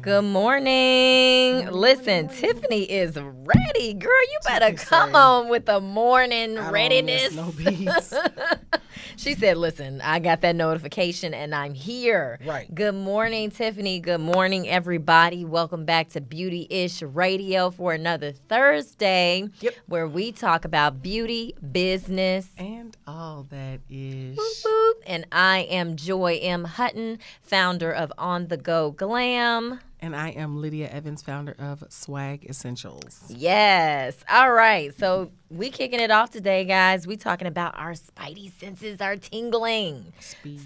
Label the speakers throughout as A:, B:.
A: Good morning. Listen, Tiffany is ready. Girl, you better come on with the morning readiness.
B: No beats.
A: She said, listen, I got that notification and I'm here.
B: Right.
A: Good morning, Tiffany. Good morning, everybody. Welcome back to Beautyish Radio for another Thursday where we talk about beauty, business,
B: and all that is.
A: Boop, boop. And I am Joy M. Hutton, founder of On The Go Glam.
B: And I am Lydia Evans, founder of Swag Essentials.
A: Yes. All right. So we kicking it off today, guys. We talking about our Spidey-Senses, our tingling.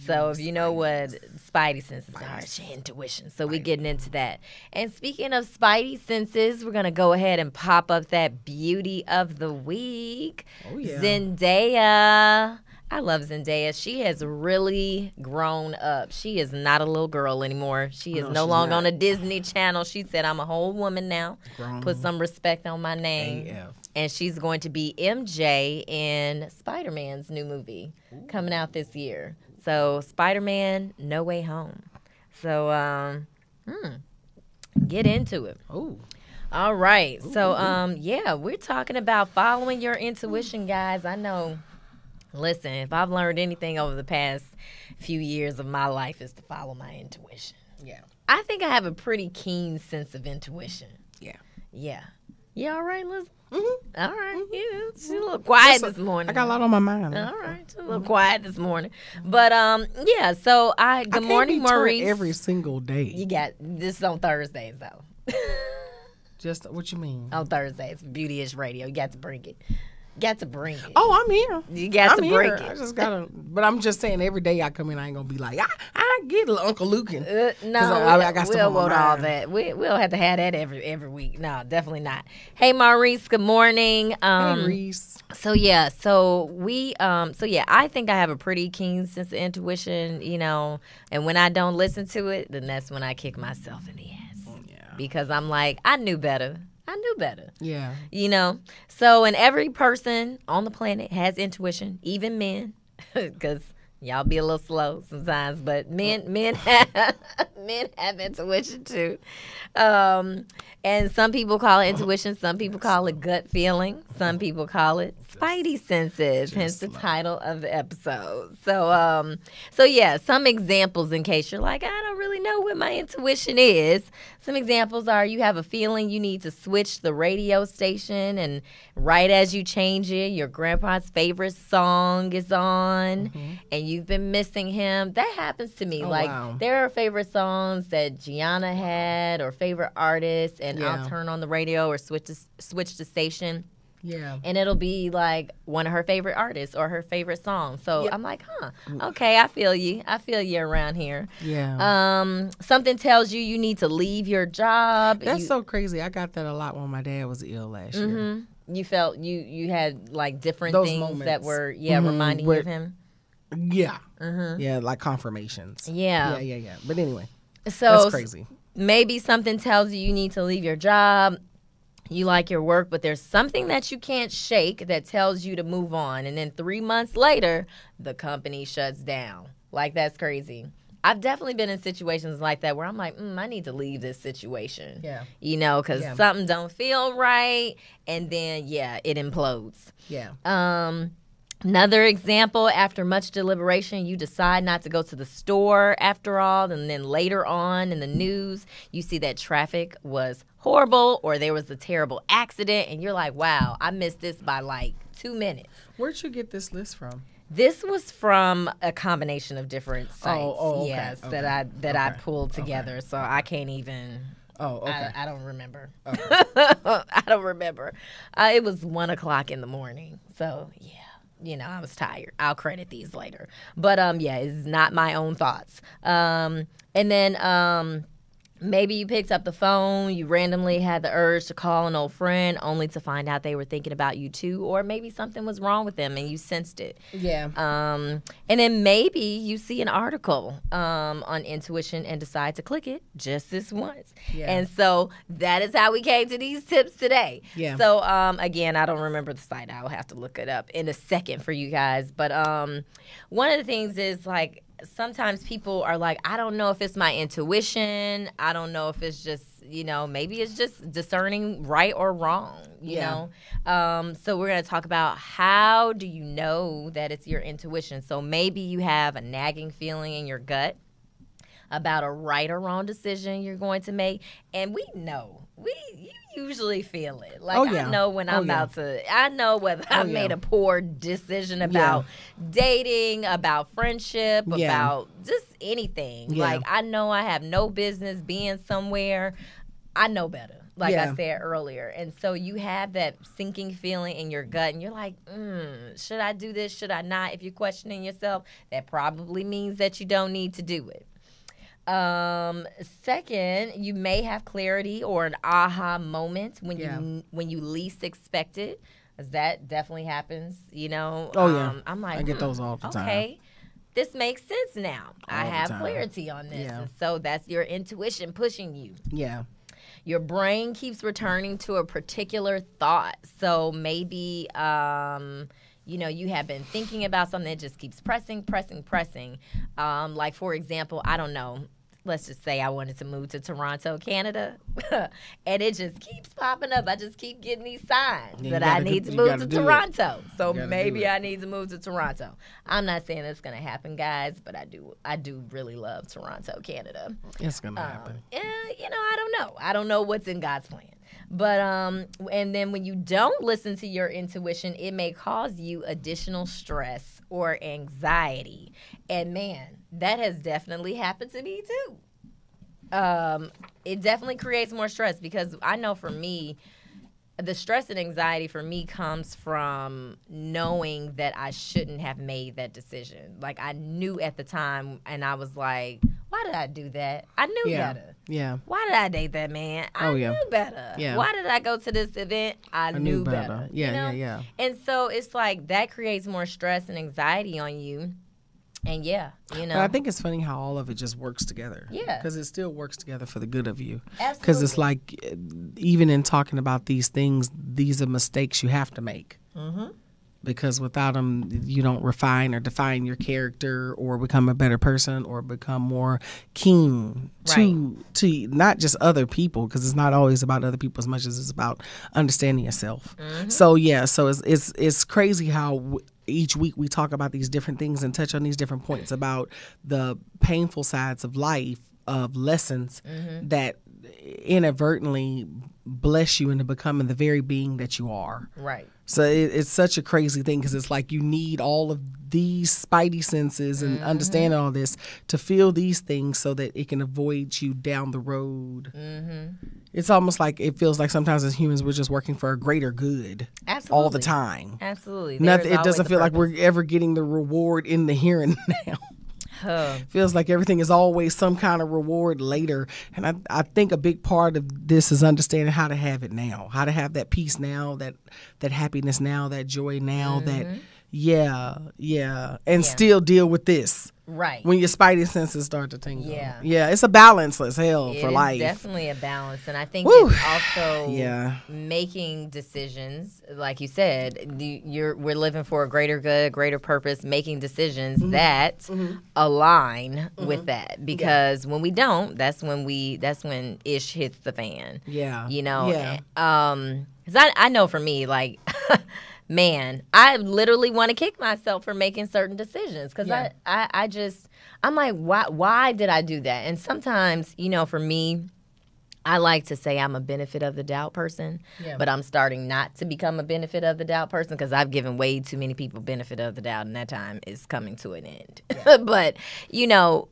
A: So if you know what Spidey-Senses are, it's your intuition. So we getting into that. And speaking of Spidey-Senses, we're going to go ahead and pop up that beauty of the week.
B: Oh, yeah.
A: Zendaya. I love Zendaya. She has really grown up. She is not a little girl anymore. She is no longer on a Disney Channel. She said, I'm a whole woman now. Put some respect on my name.
B: AF.
A: And she's going to be MJ in Spider-Man's new movie coming out this year. So Spider-Man, No Way Home. So get into it.
B: Oh.
A: All right. So, we're talking about following your intuition, guys. I know. Listen, if I've learned anything over the past few years of my life is to follow my intuition.
B: Yeah.
A: I think I have a pretty keen sense of intuition.
B: Yeah.
A: Yeah. You all right, Liz?
B: Mm-hmm.
A: All right. Yeah. She's a little quiet this morning.
B: I got a lot on my mind.
A: All right. She's a little quiet this morning. But, so good morning, Maurice.
B: Every single day.
A: You got this is on Thursdays, though.
B: Just what you mean?
A: On Thursdays, Beautyish Radio. You got to bring it. Got to bring it.
B: Oh, I'm here.
A: You got to bring it.
B: I just gotta. But I'm just saying, every day I come in, I ain't gonna be like, I get Uncle Lukin.
A: No,
B: I got
A: we'll want all that. We'll have to have that every week. No, definitely not. Hey, Maurice. Good morning.
B: Hey, Reese.
A: So we I think I have a pretty keen sense of intuition. And when I don't listen to it, then that's when I kick myself in the ass. Because I'm like, I knew better.
B: Yeah.
A: So, and every person on the planet has intuition, even men, because y'all be a little slow sometimes, but men have intuition too. And some people call it intuition, some people call it gut feeling, some people call it Spidey-Senses, hence the title of the episode. So some examples in case you're like, I don't really know what my intuition is. Some examples are you have a feeling you need to switch the radio station, and right as you change it, your grandpa's favorite song is on, and you've been missing him. That happens to me. There are favorite songs that Gianna had or favorite artists, and I'll turn on the radio or switch the station.
B: Yeah.
A: And it'll be like one of her favorite artists or her favorite song. So I'm like, okay, I feel you. I feel you around here.
B: Yeah.
A: Something tells you need to leave your job.
B: That's so crazy. I got that a lot when my dad was ill last year.
A: You felt you had like different
B: Those
A: things
B: moments.
A: that were reminding you of him.
B: Yeah. Yeah, like confirmations.
A: Yeah.
B: Yeah. But anyway,
A: so
B: that's crazy.
A: Maybe something tells you need to leave your job. You like your work, but there's something that you can't shake that tells you to move on. And then 3 months later, the company shuts down. Like, that's crazy. I've definitely been in situations like that where I'm like, I need to leave this situation.
B: Yeah.
A: Because something don't feel right. And then, it implodes.
B: Yeah.
A: Another example, after much deliberation, you decide not to go to the store after all, and then later on in the news, you see that traffic was horrible or there was a terrible accident, and you're like, wow, I missed this by like 2 minutes.
B: Where'd you get this list from?
A: This was from a combination of different sites,
B: okay.
A: Yes, that I pulled together, so I can't even...
B: Oh, okay.
A: I don't remember.
B: Okay.
A: I don't remember. It was 1 o'clock in the morning, so yeah. I was tired. I'll credit these later. But, it's not my own thoughts. And then maybe you picked up the phone, you randomly had the urge to call an old friend only to find out they were thinking about you too, or maybe something was wrong with them and you sensed it.
B: Yeah.
A: And then maybe you see an article on intuition and decide to click it just this once.
B: Yeah.
A: And so that is how we came to these tips today.
B: Yeah.
A: So again, I don't remember the site. I'll have to look it up in a second for you guys. But one of the things is like sometimes people are like, I don't know if it's my intuition. I don't know if it's just, maybe it's just discerning right or wrong, you know? So we're going to talk about how do you know that it's your intuition. So maybe you have a nagging feeling in your gut about a right or wrong decision you're going to make. And we know. You usually feel it. Like, I know when I'm about to, I know whether I made a poor decision about dating, about friendship, about just anything. Yeah. Like, I know I have no business being somewhere. I know better, like I said earlier. And so you have that sinking feeling in your gut, and you're like, should I do this? Should I not? If you're questioning yourself, that probably means that you don't need to do it. Second, you may have clarity or an aha moment when you least expect it, because that definitely happens, I'm like,
B: I get those all the time.
A: Okay, this makes sense now. I have clarity on this. And so that's your intuition pushing you. Yeah. Your brain keeps returning to a particular thought. So maybe you have been thinking about something that just keeps pressing. Like, for example, I don't know. Let's just say I wanted to move to Toronto, Canada, and it just keeps popping up. I just keep getting these signs that I need to move to Toronto. So maybe I need to move to Toronto. I'm not saying it's going to happen, guys, but I do really love Toronto, Canada.
B: It's going to happen.
A: I don't know. I don't know what's in God's plan. But and then when you don't listen to your intuition, it may cause you additional stress or anxiety. And man, that has definitely happened to me too. It definitely creates more stress, because I know for me, the stress and anxiety for me comes from knowing that I shouldn't have made that decision. Like, I knew at the time, and I was like, why did I do that? I knew better. Yeah. Why did I date that man? I knew better. Yeah. Why did I go to this event? I knew better. Yeah. And so it's like that creates more stress and anxiety on you. And
B: But I think it's funny how all of it just works together. Yeah. Because it still works together for the good of you.
A: Absolutely.
B: Because it's like, even in talking about these things, these are mistakes you have to make. Mm-hmm. Because without them, you don't refine or define your character or become a better person or become more keen to not just other people, because it's not always about other people as much as it's about understanding yourself. Mm-hmm. So it's crazy how each week we talk about these different things and touch on these different points about the painful sides of life, of lessons that inadvertently bless you into becoming the very being that you are. Right. So it's such a crazy thing, because it's like you need all of these Spidey-Senses and understand all this to feel these things so that it can avoid you down the road. It's almost like it feels like sometimes as humans we're just working for a greater good. Absolutely. All the time.
A: Absolutely.
B: Nothing. It doesn't feel like we're ever getting the reward in the here and now. Feels like everything is always some kind of reward later. And I think a big part of this is understanding how to have it now, how to have that peace now, that happiness now, that joy now, and still deal with this. Right. When your Spidey-Senses start to tingle. Yeah. It's a balance as hell for life.
A: It's definitely a balance. And I think it's also making decisions, like you said, we're living for a greater good, greater purpose, making decisions that align with that. Because when we don't, that's when ish hits the fan. Yeah. Because I know for me, like, man, I literally want to kick myself for making certain decisions, because I'm like, why did I do that? And sometimes, for me, I like to say I'm a benefit of the doubt person, but I'm starting not to become a benefit of the doubt person, because I've given way too many people benefit of the doubt, and that time is coming to an end. But,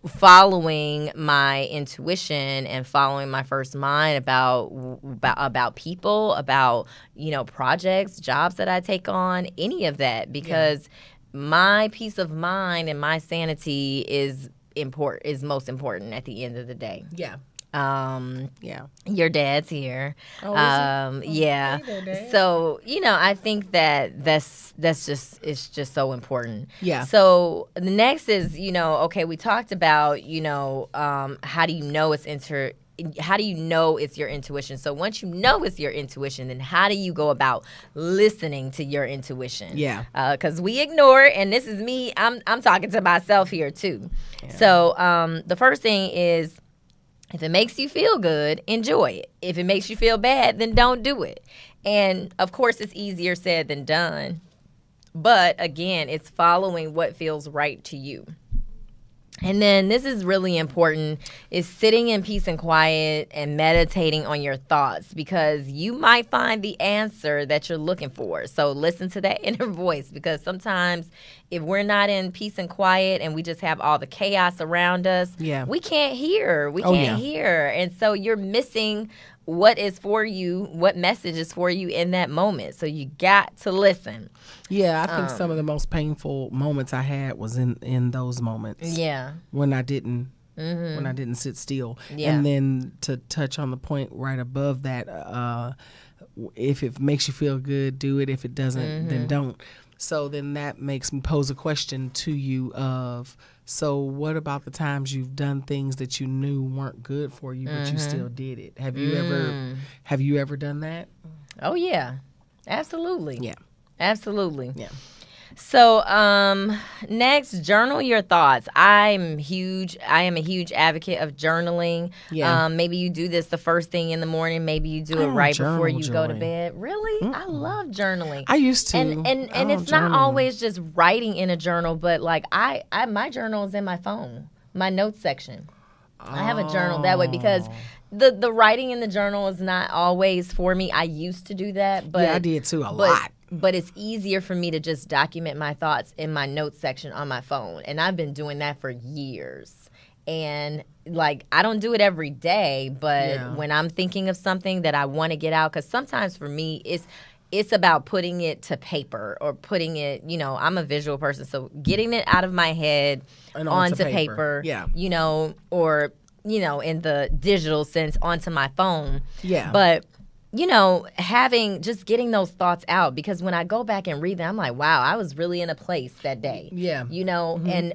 A: following my intuition and following my first mind about people, about, projects, jobs that I take on, any of that, because my peace of mind and my sanity is most important at the end of the day. Yeah. Your dad's here. Oh, yeah. Hey there, Dad. So, I think that's it's just so important. Yeah. So the next is, okay, we talked about, how do you know it's how do you know it's your intuition? So once you know it's your intuition, then how do you go about listening to your intuition?
B: Yeah.
A: Because we ignore it, and this is me. I'm talking to myself here too. Yeah. So the first thing is, if it makes you feel good, enjoy it. If it makes you feel bad, then don't do it. And of course, it's easier said than done. But again, it's following what feels right to you. And then this is really important, is sitting in peace and quiet and meditating on your thoughts, because you might find the answer that you're looking for. So listen to that inner voice, because sometimes if we're not in peace and quiet and we just have all the chaos around us, we can't hear. We can't hear. And so you're missing what is for you, what message is for you in that moment. So you got to listen.
B: Yeah, I think some of the most painful moments I had was in those moments.
A: Yeah.
B: When I didn't sit still. Yeah. And then to touch on the point right above that, if it makes you feel good, do it. If it doesn't, then don't. So then that makes me pose a question to you of, so what about the times you've done things that you knew weren't good for you, but you still did it? Have you ever done that?
A: Oh yeah, absolutely.
B: Yeah,
A: absolutely.
B: Yeah.
A: So next, journal your thoughts. I am a huge advocate of journaling. Yeah. Maybe you do this the first thing in the morning. Maybe you do it right before you go to bed. Really? I love journaling.
B: I used to.
A: And it's not always just writing in a journal, but like my journal is in my phone, my notes section. I have a journal that way, because the writing in the journal is not always for me. I used to do that, but
B: I did too a lot.
A: But it's easier for me to just document my thoughts in my notes section on my phone. And I've been doing that for years. And like, I don't do it every day, but when I'm thinking of something that I want to get out, because sometimes for me, it's about putting it to paper, or putting it, I'm a visual person. So getting it out of my head and onto paper, or, in the digital sense, onto my phone. Yeah. But getting those thoughts out, because when I go back and read them, I'm like, wow, I was really in a place that day. Yeah.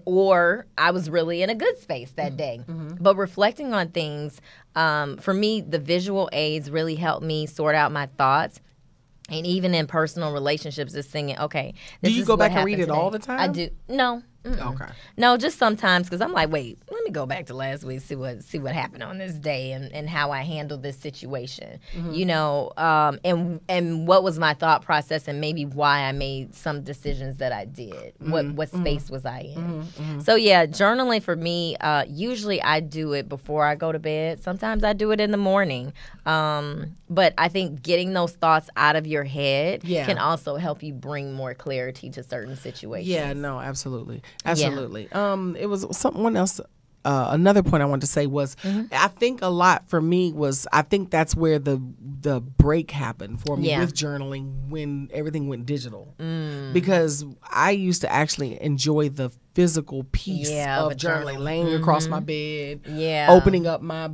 A: Or I was really in a good space that day. But reflecting on things, for me, the visual aids really help me sort out my thoughts. And even in personal relationships, just thinking, okay,
B: do you go back and read it all the time?
A: I do. No. Okay. No, just sometimes, because I'm like, wait, let me go back to last week, see what happened on this day, and how I handled this situation, and what was my thought process, and maybe why I made some decisions that I did. What space was I in? So yeah, journaling for me, usually I do it before I go to bed. Sometimes I do it in the morning. But I think getting those thoughts out of your head can also help you bring more clarity to certain situations.
B: Yeah, no, absolutely. Absolutely. Yeah. It was someone else. Another point I wanted to say was, I think a lot for me was, I think that's where the break happened for me with journaling, when everything went digital. Because I used to actually enjoy the physical piece of journaling, laying across my bed, opening up my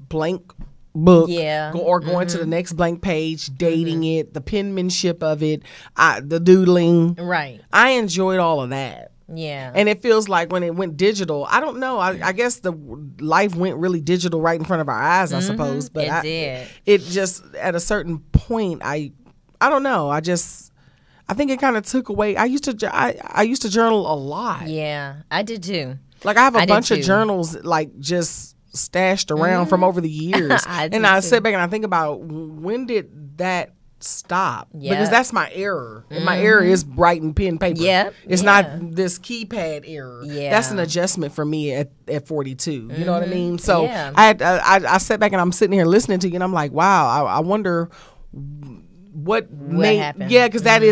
B: blank book, or going to the next blank page, dating it, the penmanship of it, the doodling. Right. I enjoyed all of that. Yeah. And it feels like when it went digital, I don't know, I guess the life went really digital right in front of our eyes, I suppose. But
A: it did.
B: It just, at a certain point, I don't know, I think it kind of took away. I used to journal a lot.
A: Yeah, I did too.
B: Like, I have a bunch of journals, like, just stashed around from over the years. I sit back and I think about, when did that stop? Because that's my error. And my error is writing pen paper. It's not this keypad error. That's an adjustment for me at 42. You know what I mean? So I sat back and I'm sitting here listening to you, and I'm like, wow, I wonder what happened. Yeah, because that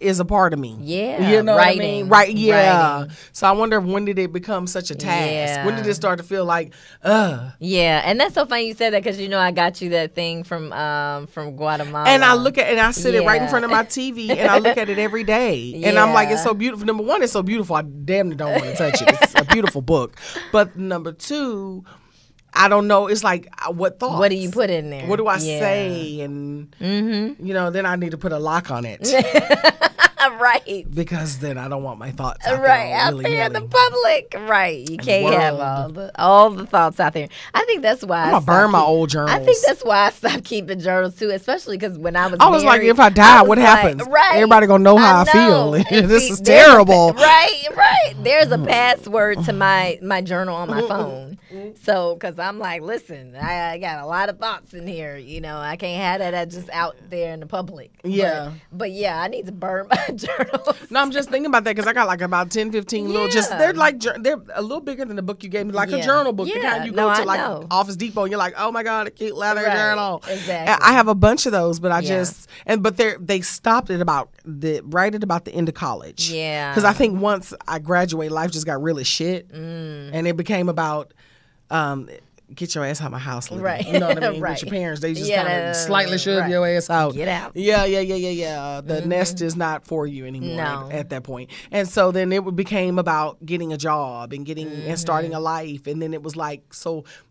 B: is a part of me. Yeah. You know
A: writing.
B: what I mean? Right. Yeah. Writing. So I wonder, when did it become such a task? Yeah. When did it start to feel like,
A: Yeah. And that's so funny you said that, because, I got you that thing from Guatemala.
B: And I look at it, and I sit it right in front of my TV, and I look at it every day. And I'm like, it's so beautiful. Number one, it's so beautiful, I damn near don't want to touch it. It's a beautiful book. But number two, I don't know. It's like, what thoughts?
A: What do you put in there?
B: What do I say? And, then I need to put a lock on it.
A: Right.
B: Because then I don't want my thoughts out
A: Right,
B: there
A: out there in the public. Right. You can't have all the thoughts out there. I think that's why
B: I'm going to burn my old journals.
A: I think that's why I stopped keeping journals too, especially because when I was
B: married, like, if I die, what happens?
A: Right.
B: Everybody going to know how I feel. This is terrible.
A: Right. There's a password to my journal on my phone. So, because I'm like, listen, I got a lot of thoughts in here. I can't have that just out there in the public.
B: Yeah.
A: But yeah, I need to burn my journals.
B: No, I'm just thinking about that because I got like about 10, 15 little, they're a little bigger than the book you gave me, like a journal book. The kind you go to like Office Depot and you're like, oh my God, a cute leather journal.
A: Exactly.
B: I have a bunch of those, but but they stopped at right at about the end of college.
A: Yeah.
B: Because I think once I graduated, life just got really shit. And it became about, get your ass out of my house, Lydia.
A: Right.
B: You know what I mean?
A: Right.
B: With your parents, they just kind of slightly shove your ass out.
A: Get out.
B: Yeah. The nest is not for you anymore at that point. And so then it became about getting a job and and starting a life. And then it was like,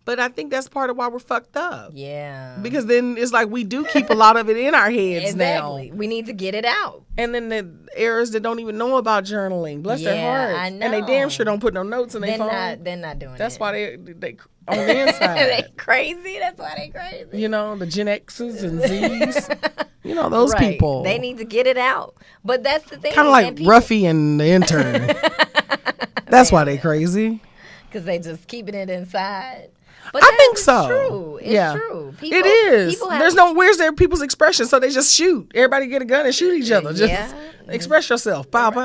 B: but I think that's part of why we're fucked up.
A: Yeah.
B: Because then it's like we do keep a lot of it in our heads now.
A: We need to get it out.
B: And then the errors that don't even know about journaling, bless their hearts.
A: I know.
B: And they damn sure don't put no notes in their phone.
A: They're not doing
B: That's
A: it.
B: why they on the inside.
A: They crazy. That's why they crazy.
B: The Gen X's and Z's. Those people.
A: They need to get it out. But that's the thing.
B: Kind of like Ruffy and the intern. That's why they crazy.
A: Because they just keeping it inside. But
B: I think so.
A: True. It's true. People,
B: it is. Where's their people's expression? So they just shoot. Everybody get a gun and shoot each other. Just express yourself. Pow, pow.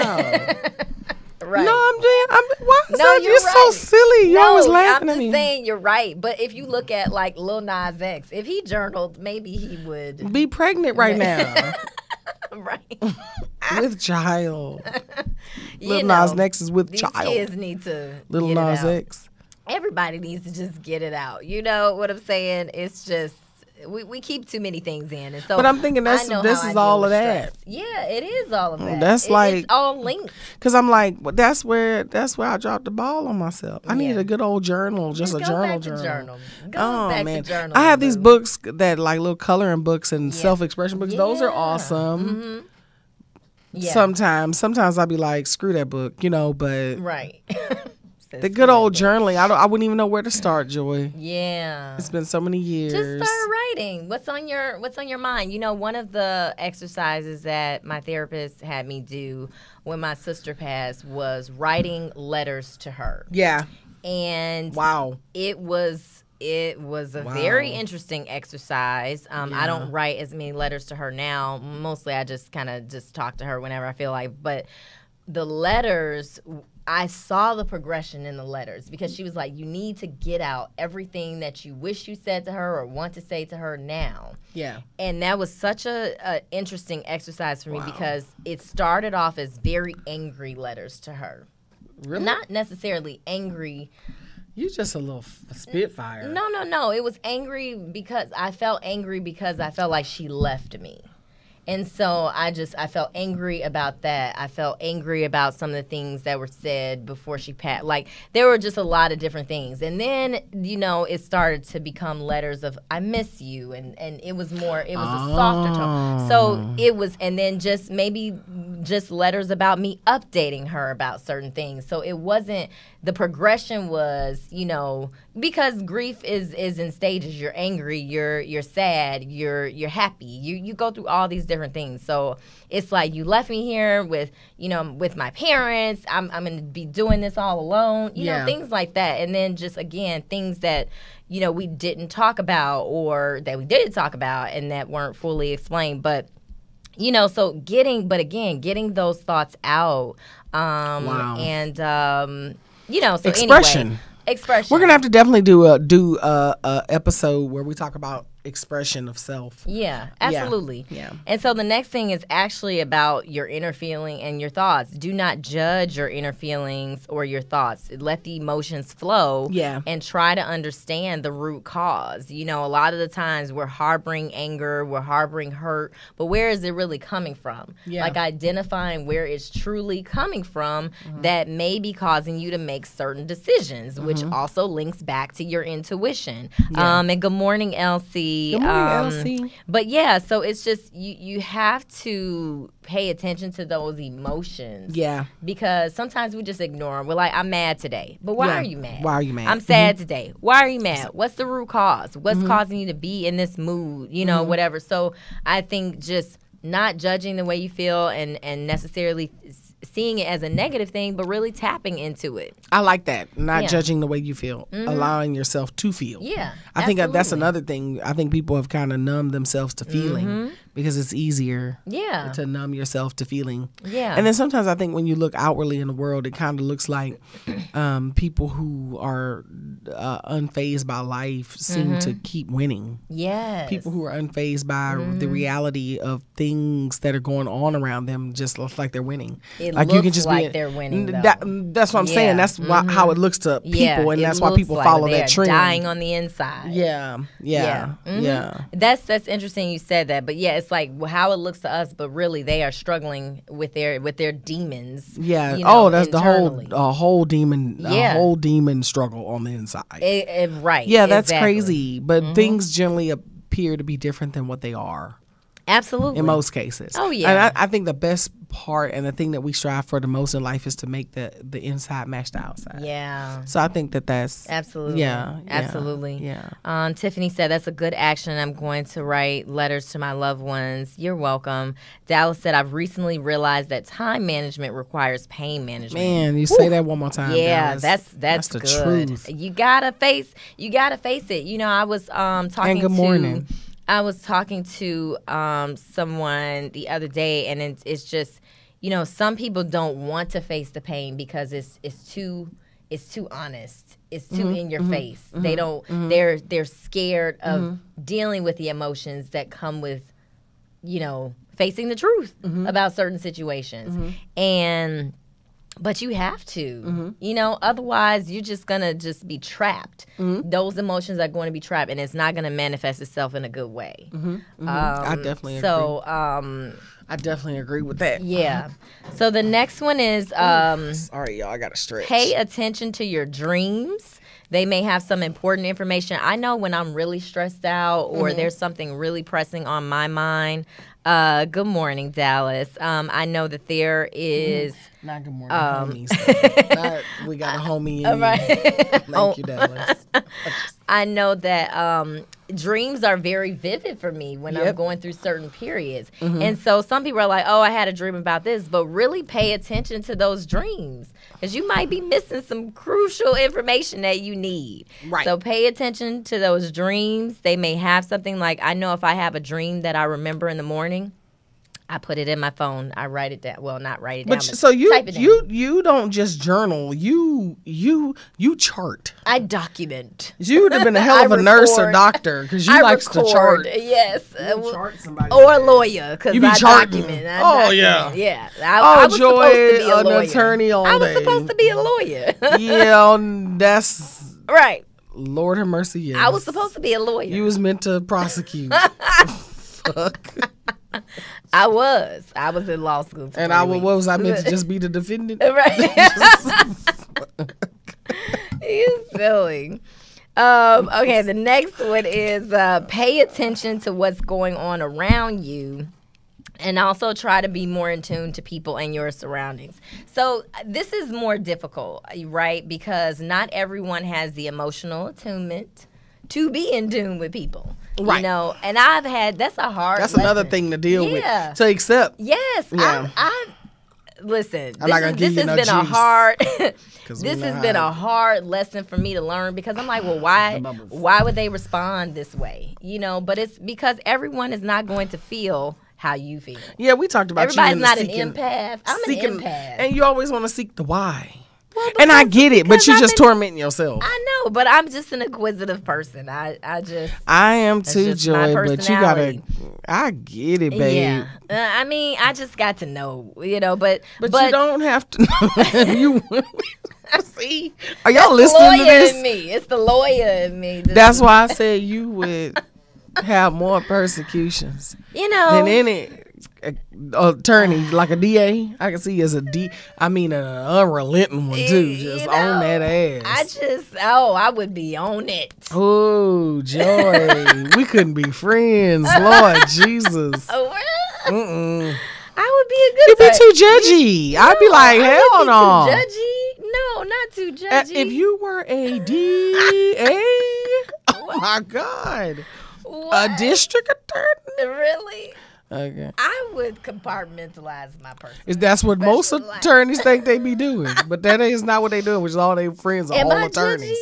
A: Right.
B: No, why is
A: No,
B: that? You're so silly. You're always laughing at me.
A: I'm just saying you're right. But if you look at like Lil Nas X, if he journaled, maybe he would
B: be pregnant right now.
A: Right.
B: With child. Lil Nas X is with child.
A: These kids need to
B: Lil
A: get
B: Nas
A: it out.
B: X.
A: Everybody needs to just get it out. You know what I'm saying? It's just we keep too many things in, and so.
B: But I'm thinking this is all of that.
A: Yeah, it is all of that.
B: That's
A: it's all linked.
B: Because I'm like, well, that's where I dropped the ball on myself. I need a good old journal, just a journal.
A: Go
B: back
A: to journal.
B: I have these books that like little coloring books and self-expression books. Those are awesome. Yeah. Sometimes I'll be like, screw that book, but
A: right.
B: The good old journaling. I wouldn't even know where to start, Joy.
A: Yeah.
B: It's been so many years.
A: Just start writing. What's on your mind? One of the exercises that my therapist had me do when my sister passed was writing letters to her.
B: Yeah.
A: And
B: wow.
A: It was a very interesting exercise. I don't write as many letters to her now. Mostly I just kind of talk to her whenever I feel like. But the letters, I saw the progression in the letters because she was like, you need to get out everything that you wish you said to her or want to say to her now.
B: Yeah.
A: And that was such a interesting exercise for me because it started off as very angry letters to her.
B: Really?
A: Not necessarily angry.
B: You just a little spitfire.
A: No. It was angry because I felt like she left me. And so I felt angry about that. I felt angry about some of the things that were said before she passed. Like, there were just a lot of different things. And then, it started to become letters of, I miss you. And it was a softer tone. So it was, and then just letters about me updating her about certain things. So it wasn't, the progression was, because grief is in stages. You're angry, you're sad, you're happy. You go through all these different things. So it's like, you left me here with my parents. I'm going to be doing this all alone. You know, things like that. And then just, again, things that, we didn't talk about or that we did talk about and that weren't fully explained. But, so getting those thoughts out. And, so
B: expression.
A: Anyway, expression.
B: We're gonna have to definitely do a episode where we talk about expression of self.
A: Yeah, absolutely.
B: Yeah.
A: And so the next thing is actually about your inner feeling and your thoughts. Do not judge your inner feelings or your thoughts. Let the emotions flow.
B: Yeah.
A: And try to understand the root cause. A lot of the times we're harboring anger, we're harboring hurt, but where is it really coming from?
B: Yeah.
A: Like identifying where it's truly coming from that may be causing you to make certain decisions, which also links back to your intuition.
B: Yeah.
A: And good morning, Elsie. Elsie.
B: Good morning, Elsie.
A: But yeah, so it's just you have to pay attention to those emotions.
B: Yeah.
A: Because sometimes we just ignore them. We're like, I'm mad today. But why
B: Yeah.
A: are you mad?
B: Why are you mad?
A: I'm sad today. Why are you mad? What's the root cause? What's causing you to be in this mood? You know, whatever. So I think just not judging the way you feel and necessarily seeing it as a negative thing, but really tapping into it.
B: I like that. Not
A: Yeah.
B: judging the way you feel, allowing yourself to feel.
A: Yeah,
B: I think that's
A: absolutely.
B: another thing. I think people have kind of numbed themselves to feeling because it's easier
A: Yeah.
B: to numb yourself to feeling.
A: Yeah.
B: And then sometimes I think when you look outwardly in the world, it kind of looks like people who are unfazed by life seem to keep winning.
A: Yes.
B: People who are unfazed by the reality of things that are going on around them just looks like they're winning.
A: It
B: like
A: looks like they're winning, though.
B: That's what I'm saying. That's how it looks to people, and
A: it
B: that's why
A: looks
B: people
A: like
B: follow
A: they're
B: that trend.
A: dying on the inside.
B: Yeah.
A: That's interesting you said that, but yeah, it's like how it looks to us, but really they are struggling with their demons.
B: Yeah.
A: You know,
B: That's
A: internally.
B: the whole demon,
A: Yeah.
B: whole demon struggle on the inside.
A: Right.
B: Yeah, that's
A: exactly.
B: crazy. But things generally appear to be different than what they are.
A: Absolutely.
B: In most cases.
A: Oh, yeah.
B: And I think the best part and the thing that we strive for the most in life is to make the inside match the outside.
A: Yeah.
B: So I think that's
A: Absolutely.
B: Yeah.
A: Absolutely.
B: Yeah.
A: Tiffany said, that's a good action. I'm going to write letters to my loved ones. You're welcome. Dallas said, I've recently realized that time management requires pain management.
B: Man, you say that one more time.
A: Yeah,
B: Dallas.
A: that's
B: the
A: good.
B: truth.
A: You gotta face it. You know, I was talking
B: And good morning.
A: I was talking to someone the other day, and it's just, you know, some people don't want to face the pain because it's too honest. It's too in your face. They don't. They're scared of dealing with the emotions that come with, you know, facing the truth about certain situations. But you have to, you know, otherwise you're just going to just be trapped. Those emotions are going to be trapped, and it's not going to manifest itself in a good way.
B: I definitely agree.
A: So,
B: I definitely agree with that.
A: yeah. So the next one is
B: Sorry, y'all. I got to stretch.
A: pay attention to your dreams. They may have some important information. I know when I'm really stressed out or there's something really pressing on my mind. Good morning, Dallas. I know that there is...
B: Not good morning, homies. We got a homie in
A: Right.
B: Thank you, Dallas.
A: I know that dreams are very vivid for me when I'm going through certain periods. And so some people are like, oh, I had a dream about this. But really pay attention to those dreams because you might be missing some crucial information that you need.
B: Right.
A: So pay attention to those dreams. They may have something like, I know if I have a dream that I remember in the morning, I put it in my phone. I write it down. Well, not write it down.
B: But so
A: type it down.
B: you don't just journal. You chart.
A: I document.
B: You would have been a hell of a nurse or doctor because you likes to chart.
A: Yes.
B: Chart somebody.
A: Or a lawyer because
B: You be
A: I
B: charting.
A: document.
B: Oh, yeah.
A: Yeah. I was
B: Joy,
A: supposed to be a
B: an
A: lawyer.
B: attorney all
A: I was
B: day.
A: supposed to be a lawyer.
B: Yeah, that's
A: Right.
B: Lord have mercy. Yes.
A: I was supposed to be a lawyer.
B: You was meant to prosecute. Fuck.
A: I was in law school. For
B: And
A: 3
B: what
A: weeks.
B: was I meant to just be the defendant?
A: Right. He's silly. Okay, the next one is pay attention to what's going on around you and also try to be more in tune to people and your surroundings. So this is more difficult, right? Because not everyone has the emotional attunement to be in tune with people.
B: Right.
A: You know, and I've had, that's a hard
B: That's
A: lesson.
B: another thing to deal
A: Yeah.
B: with. To accept.
A: Yes,
B: Yeah.
A: I listen.
B: I'm not gonna give you
A: this
B: no
A: has been a
B: juice.
A: hard.
B: 'Cause we
A: This
B: know
A: has been
B: how-
A: a hard lesson for me to learn because I'm like, well, why would they respond this way? You know, but it's because everyone is not going to feel how you feel.
B: Yeah, we talked about
A: Everybody's
B: you in the
A: not
B: seeking,
A: an empath. I'm
B: seeking,
A: an empath.
B: and you always want to seek the why.
A: Well,
B: And I
A: because-
B: get it, but
A: because
B: you're
A: I've
B: just
A: been-
B: tormenting yourself.
A: I know, but I'm just an inquisitive person. I
B: am too,
A: just my
B: Joy, but you gotta.
A: personality.
B: I get it, babe.
A: yeah. I mean, I just got to know, you know, but
B: But you don't have to. You see? Are y'all
A: the
B: listening to
A: lawyer
B: this?
A: in me. It's the lawyer in me.
B: That's why I said you would have more persecutions
A: you know.
B: than any attorney, like a DA. I can see you as a an unrelenting one too. Just on that ass.
A: I would be on it.
B: Oh, Joy. We couldn't be friends, Lord Jesus.
A: I would be a good
B: You'd be too judgy. I'd be like, hell no.
A: Too judgy? No, not too judgy.
B: If you were a DA, oh my God.
A: What?
B: A district attorney?
A: Really?
B: Okay.
A: I would compartmentalize my person.
B: That's what most attorneys think they be doing, but that is not what they doing, which is all their friends are all attorneys.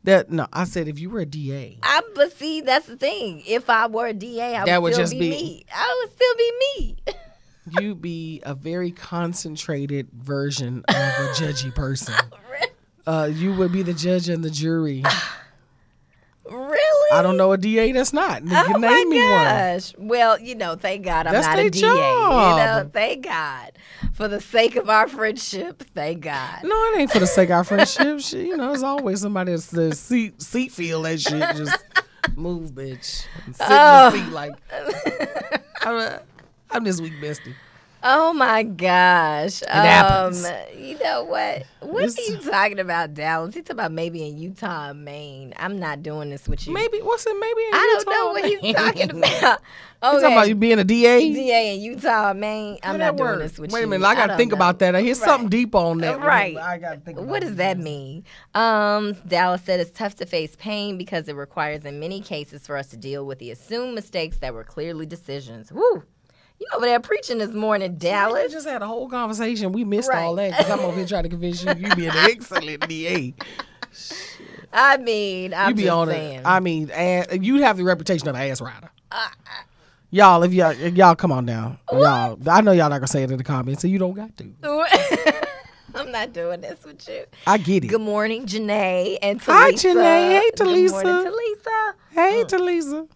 B: No, I said if you were a DA.
A: But see, that's the thing. If I were a DA, I would still be me. I would still be me.
B: You'd be a very concentrated version of a judgy person. You would be the judge and the jury.
A: Really?
B: I don't know a DA that's not.
A: Oh
B: Name me
A: gosh. One. Well, thank God I'm not a DA.
B: Job.
A: Thank God. For the sake of our friendship, thank God.
B: No, it ain't for the sake of our friendship. There's always somebody that's the seat feel that shit. Just move, bitch. And sit in the seat like I'm this weak bestie.
A: Oh my gosh.
B: It happens.
A: You know what? What are you talking about, Dallas? He's talking about maybe in Utah, Maine. I'm not doing this with you.
B: Maybe what's it? Maybe in Utah.
A: I don't know what he's talking about. Okay.
B: You talking about you being a DA?
A: DA in Utah, Maine. I'm not doing this with you.
B: Wait a minute, I gotta think about that. Here's something deep on that.
A: Right.
B: I gotta think about
A: what does that mean? Dallas said it's tough to face pain because it requires in many cases for us to deal with the assumed mistakes that were clearly decisions. Woo! You over there preaching this morning, Dallas.
B: We just had a whole conversation. We missed all that because I'm over here trying to convince you be an excellent DA.
A: I'm
B: you
A: just
B: be on
A: saying.
B: You have the reputation of an ass rider. Y'all, if y'all come on down. Y'all, I know y'all not gonna say it in the comments, so you don't got to.
A: I'm not doing this with you.
B: I get it.
A: Good morning, Janae and Talisa.
B: Hi, Janae. Hey, Talisa.
A: Good morning, Talisa.
B: Hey, Talisa.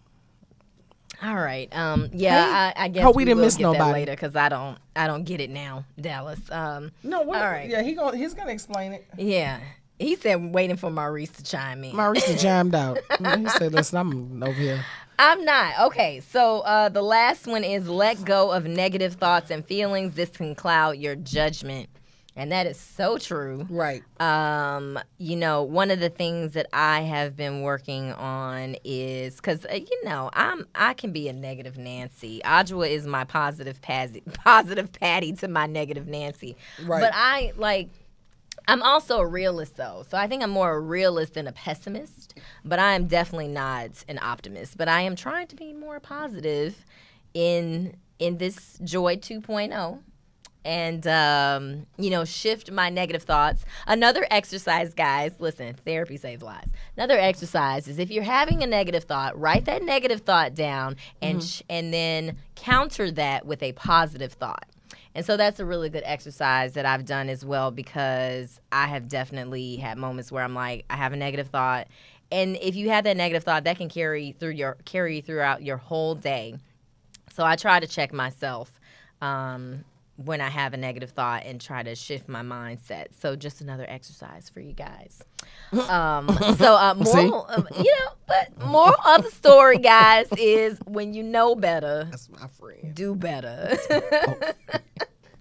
A: All right. I guess
B: we didn't miss
A: get
B: nobody
A: that later because I don't get it now, Dallas.
B: No, what? All right. Yeah, he's gonna explain it.
A: Yeah, he said waiting for Maurice to chime in.
B: Maurice chimed out. He said, "Listen, I'm over here."
A: I'm not. Okay, so the last one is let go of negative thoughts and feelings. This can cloud your judgment. And that is so true.
B: Right.
A: One of the things that I have been working on is because I can be a negative Nancy. Adjoa is my positive Patty to my negative Nancy.
B: Right.
A: But I'm also a realist though, so I think I'm more a realist than a pessimist. But I am definitely not an optimist. But I am trying to be more positive in this Joy 2.0. And, shift my negative thoughts. Another exercise, guys, listen, therapy saves lives. Another exercise is if you're having a negative thought, write that negative thought down and then counter that with a positive thought. And so that's a really good exercise that I've done as well because I have definitely had moments where I'm like, I have a negative thought. And if you have that negative thought, that can carry throughout your whole day. So I try to check myself when I have a negative thought and try to shift my mindset. So just another exercise for you guys. Moral of the story, guys, is when you know better,
B: that's my friend.
A: Do better.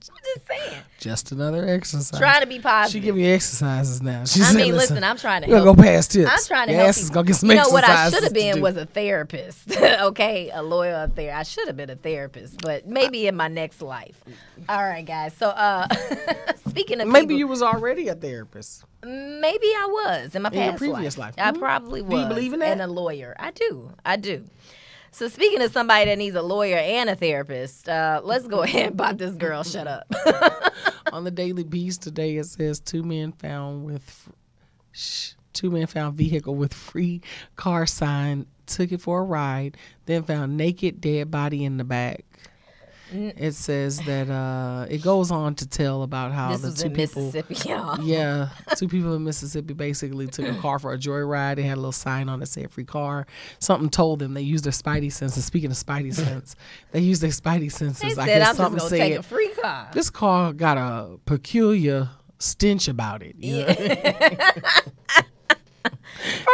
A: I'm just saying.
B: Just another exercise.
A: Trying to be positive.
B: She giving you exercises now.
A: Listen, I'm trying to help.
B: We're going to go past tips.
A: I'm trying to
B: help. Your ass is going to get some exercises.
A: What I should have been was a therapist. Okay? A lawyer, a therapist. I should have been a therapist, but maybe in my next life. All right, guys. So, speaking of
B: maybe you was already a therapist.
A: Maybe I was in my past
B: previous life.
A: I probably was.
B: Do you believe in that?
A: And a lawyer. I do. So speaking of somebody that needs a lawyer and a therapist, let's go ahead and pop this girl. Shut up.
B: On the Daily Beast today, it says two men found vehicle with free car sign, took it for a ride, then found naked dead body in the back. It says that it goes on to tell about how
A: this
B: the
A: was
B: two
A: in
B: people,
A: Mississippi, y'all.
B: Yeah, two people in Mississippi basically took a car for a joyride. They had a little sign on that said "free car." Something told them they used their Spidey-Senses. Speaking of Spidey-Sense, they used their Spidey-Senses.
A: They
B: I
A: said,
B: guess
A: "I'm
B: something
A: just gonna
B: said
A: take a free car."
B: This car got a peculiar stench about it. You know?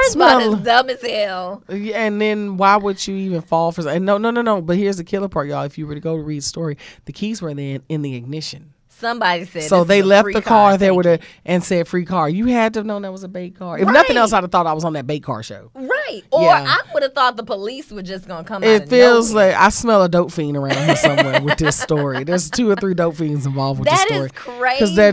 A: First of all, it's dumb as hell.
B: And then why would you even fall for? And no. But here's the killer part, y'all. If you were to go to read the story, the keys were then in the ignition.
A: Somebody said
B: so. They left the car there with and said free car. You had to have known that was a bait car. If nothing else, I'd have thought I was on that bait car show.
A: Right. Or I would have thought the police were just gonna come.
B: It feels like I smell a dope fiend around here somewhere with this story. There's 2 or 3 dope fiends involved with this story.
A: That is crazy.
B: Because they're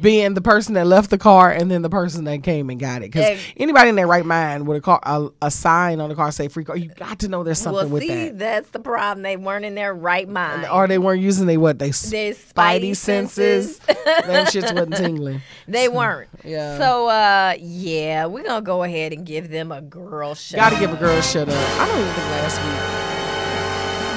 B: being the person that left the car and then the person that came and got it. Because anybody in their right mind with a sign on the car say free car, you got to know there's something with that.
A: That's the problem. They weren't in their right mind.
B: Or they weren't using their Spidey-Senses. Them shits wasn't tingling.
A: They weren't.
B: Yeah.
A: So, we're going to go ahead and give them a girl shut up.
B: Got to give a girl shut up. I don't even think last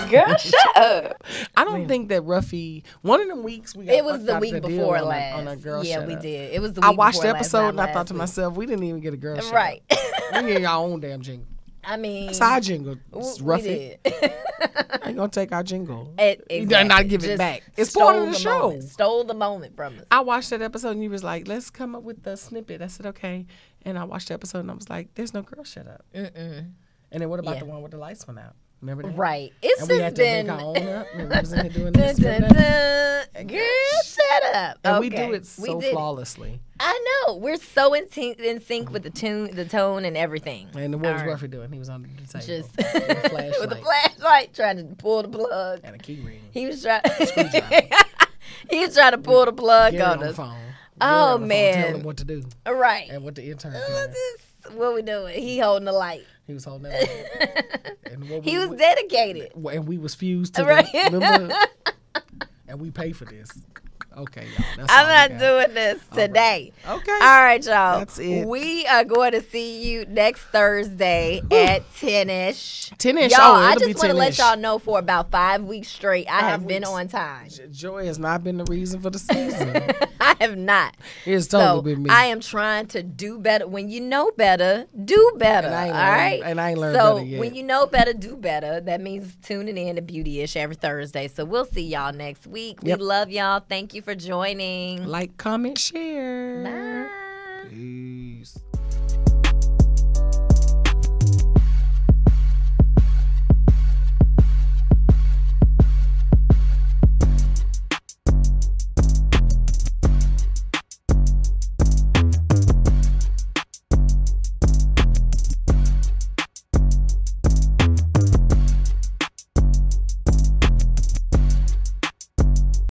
B: week.
A: Girl, shut up.
B: I don't think that Ruffy, one of them weeks we got.
A: It was the week before last.
B: On a girl
A: yeah,
B: shut
A: we
B: up.
A: did. It was the week
B: I watched
A: before
B: the episode and I
A: last
B: thought to
A: week.
B: myself, we didn't even get a girl shut
A: right.
B: up. We get our own damn jingle.
A: I mean,
B: side jingle, Ruffy.
A: We did.
B: I ain't gonna take our jingle.
A: Exactly.
B: You better not give it back. It's part of the show.
A: Moment. Stole the moment from us.
B: I watched that episode and you was like, let's come up with the snippet. I said, okay. And I watched the episode and I was like, there's no girl shut up. And then what about the one with the lights went out? Remember that?
A: Right. It's
B: and
A: just
B: we had
A: been.
B: To make our own up. And we was in here doing this.
A: Girl, shut up.
B: And we do it so flawlessly.
A: I know. We're so in sync with the tone, and everything.
B: And what was Ruffy doing? He was on the table.
A: Just
B: with a flashlight.
A: With a flashlight, trying to pull the plug.
B: And a key ring.
A: He was trying. He was trying to pull the plug on us. Oh man!
B: Tell him what to do.
A: Right.
B: And what the intern.
A: What we doing? He holding the light.
B: He was holding that light. And
A: he was dedicated.
B: And we was fused to the. Remember? And we pay for this. Okay, y'all.
A: I'm not doing this today.
B: Right. Okay.
A: All right, y'all.
B: That's it.
A: We are going to see you next Thursday at 10-ish.
B: 10-ish.
A: Y'all, I just want to let y'all know for about 5 weeks straight, I have been on time.
B: Joy has not been the reason for the season.
A: I have not.
B: It's totally been me.
A: I am trying to do better. When you know better, do better. All right?
B: And I ain't learned better yet.
A: So when you know better, do better. That means tuning in to beautyish every Thursday. So we'll see y'all next week. We love y'all. Thank you for joining.
B: Like, comment, share.
A: Bye.